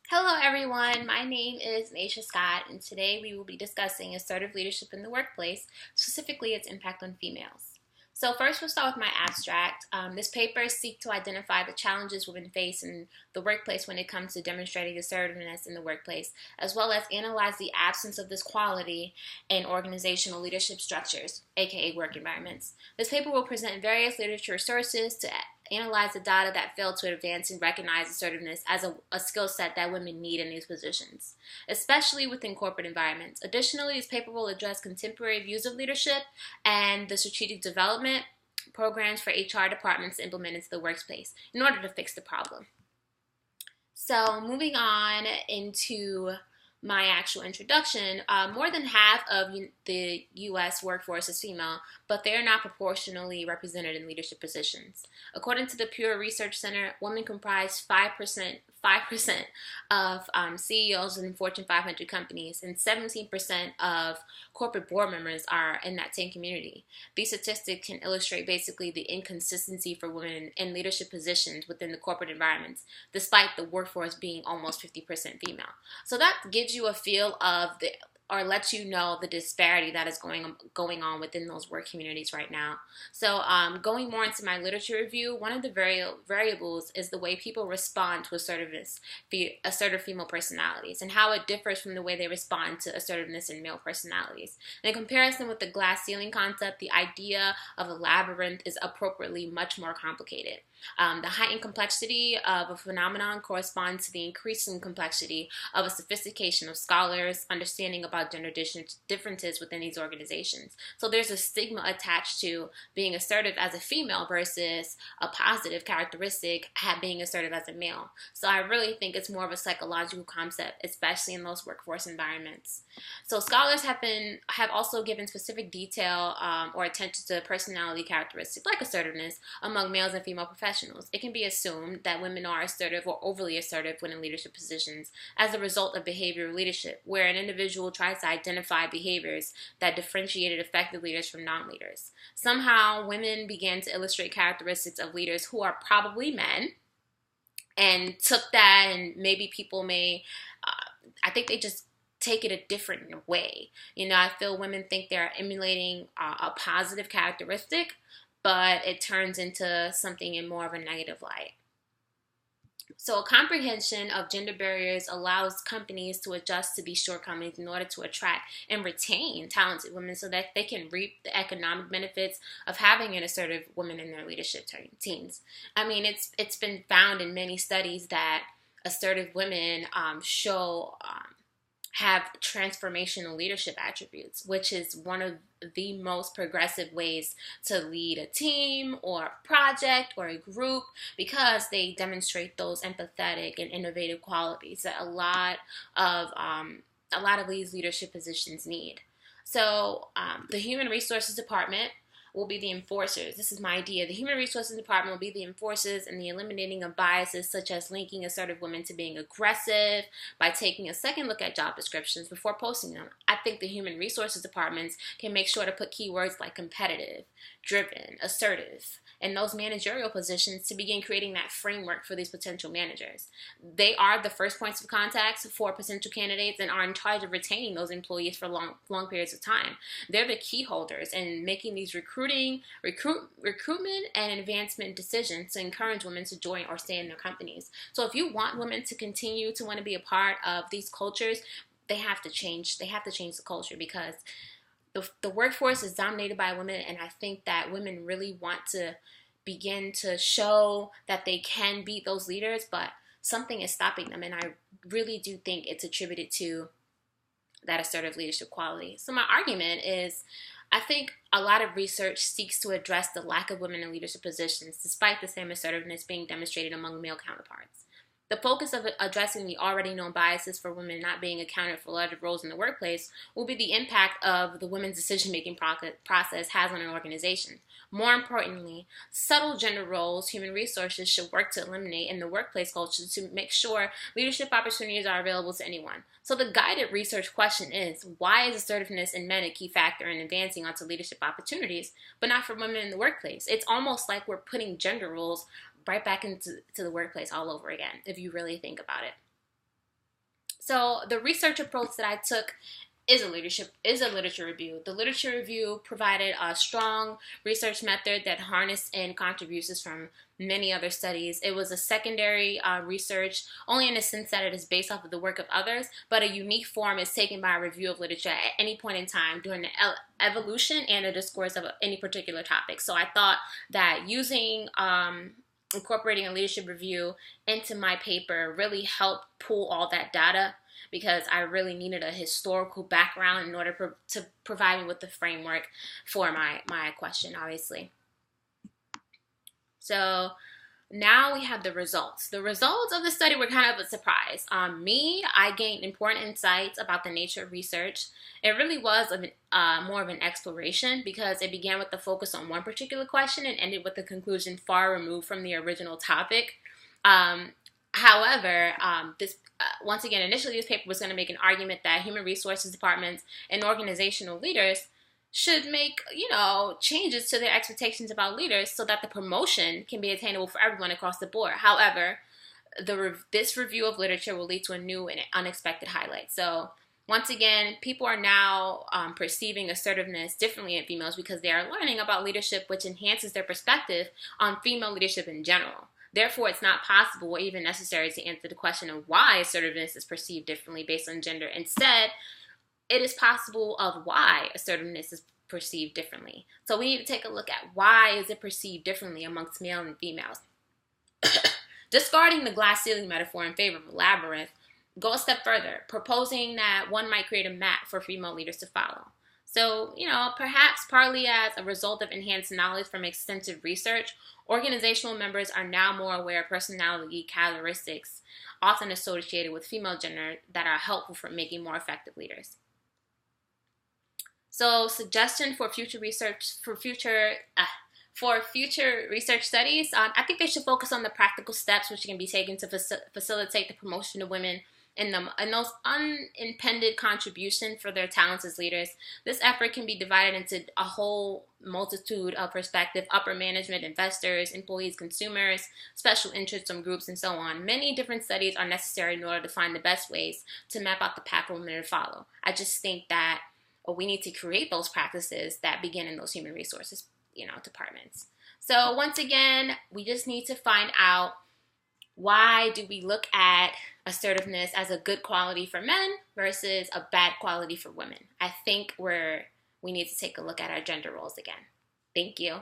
Hello, everyone. My name is Naisha Scott, and today we will be discussing assertive leadership in the workplace, specifically its impact on females. So, first, we'll start with my abstract. This paper seeks to identify the challenges women face in the workplace when it comes to demonstrating assertiveness in the workplace, as well as analyze the absence of this quality in organizational leadership structures, aka work environments. This paper will present various literature sources to analyze the data that failed to advance and recognize assertiveness as a skill set that women need in these positions, especially within corporate environments. Additionally, this paper will address contemporary views of leadership and the strategic development programs for HR departments to implement into the workplace in order to fix the problem. So, moving on into my actual introduction, more than half of the U.S. workforce is female, but they are not proportionally represented in leadership positions. According to the Pew Research Center, women comprise 5% of CEOs in Fortune 500 companies, and 17% of corporate board members are in that same community. These statistics can illustrate basically the inconsistency for women in leadership positions within the corporate environments, despite the workforce being almost 50% female. So that gives you a feel of or lets you know the disparity that is going on within those work communities right now. So going more into my literature review, one of the variables is the way people respond to assertive female personalities, and how it differs from the way they respond to assertiveness in male personalities. In comparison with the glass ceiling concept, the idea of a labyrinth is appropriately much more complicated. The heightened complexity of a phenomenon corresponds to the increasing complexity of a sophistication of scholars' understanding about gender differences within these organizations. So there's a stigma attached to being assertive as a female versus a positive characteristic being assertive as a male. So I really think it's more of a psychological concept, especially in those workforce environments. So scholars have also given specific detail or attention to personality characteristics like assertiveness among males and female professionals. It can be assumed that women are assertive or overly assertive when in leadership positions as a result of behavioral leadership, where an individual tries to identify behaviors that differentiated effective leaders from non-leaders. Somehow, women began to illustrate characteristics of leaders who are probably men and took that, and maybe people I think they just take it a different way. I feel women think they're emulating a positive characteristic, but it turns into something in more of a negative light. So a comprehension of gender barriers allows companies to adjust to these shortcomings in order to attract and retain talented women so that they can reap the economic benefits of having an assertive woman in their leadership teams. I mean, it's been found in many studies that assertive women have transformational leadership attributes, which is one of the most progressive ways to lead a team or a project or a group, because they demonstrate those empathetic and innovative qualities that a lot of these leadership positions need. So the Human Resources Department will be the enforcers. This is my idea. The Human Resources Department will be the enforcers in the eliminating of biases such as linking assertive women to being aggressive by taking a second look at job descriptions before posting them. I think the Human Resources Departments can make sure to put keywords like competitive, driven, assertive in those managerial positions to begin creating that framework for these potential managers. They are the first points of contact for potential candidates and are in charge of retaining those employees for long periods of time. They're the key holders in making these recruitment and advancement decisions to encourage women to join or stay in their companies. So if you want women to continue to want to be a part of these cultures, they have to change the culture, because the workforce is dominated by women, and I think that women really want to begin to show that they can be those leaders, but something is stopping them, and I really do think it's attributed to that assertive leadership quality. So my argument is, I think a lot of research seeks to address the lack of women in leadership positions, despite the same assertiveness being demonstrated among male counterparts. The focus of addressing the already known biases for women not being accounted for larger roles in the workplace will be the impact of the women's decision-making process has on an organization. More importantly, subtle gender roles human resources should work to eliminate in the workplace culture to make sure leadership opportunities are available to anyone. So the guided research question is, why is assertiveness in men a key factor in advancing onto leadership opportunities, but not for women in the workplace? It's almost like we're putting gender roles right back into the workplace all over again, if you really think about it. So the research approach that I took is a literature review. The literature review provided a strong research method that harnessed in contributions from many other studies. It was a secondary research, only in the sense that it is based off of the work of others, but a unique form is taken by a review of literature at any point in time during the evolution and the discourse of any particular topic. So I thought that using incorporating a leadership review into my paper really helped pull all that data, because I really needed a historical background in order to provide me with the framework for my question, obviously. So now we have the results. The results of the study were kind of a surprise. I gained important insights about the nature of research. It really was more of an exploration, because it began with the focus on one particular question and ended with a conclusion far removed from the original topic. However, once again, initially this paper was going to make an argument that human resources departments and organizational leaders should make, changes to their expectations about leaders so that the promotion can be attainable for everyone across the board. However, this review of literature will lead to a new and unexpected highlight. So once again, people are now perceiving assertiveness differently in females, because they are learning about leadership, which enhances their perspective on female leadership in general. Therefore, it's not possible or even necessary to answer the question of why assertiveness is perceived differently based on gender. Instead, it is possible of why assertiveness is perceived differently. So we need to take a look at why is it perceived differently amongst male and females. Discarding the glass ceiling metaphor in favor of a labyrinth, go a step further, proposing that one might create a map for female leaders to follow. So, perhaps partly as a result of enhanced knowledge from extensive research, organizational members are now more aware of personality characteristics often associated with female gender that are helpful for making more effective leaders. So, suggestion for future research studies, I think they should focus on the practical steps which can be taken to facilitate the promotion of women and those unimpeded contribution for their talents as leaders. This effort can be divided into a whole multitude of perspectives: upper management, investors, employees, consumers, special interests groups, and so on. Many different studies are necessary in order to find the best ways to map out the path for women to follow. I just think that we need to create those practices that begin in those human resources, departments. So once again, we just need to find out, why do we look at assertiveness as a good quality for men versus a bad quality for women? I think we need to take a look at our gender roles again. Thank you.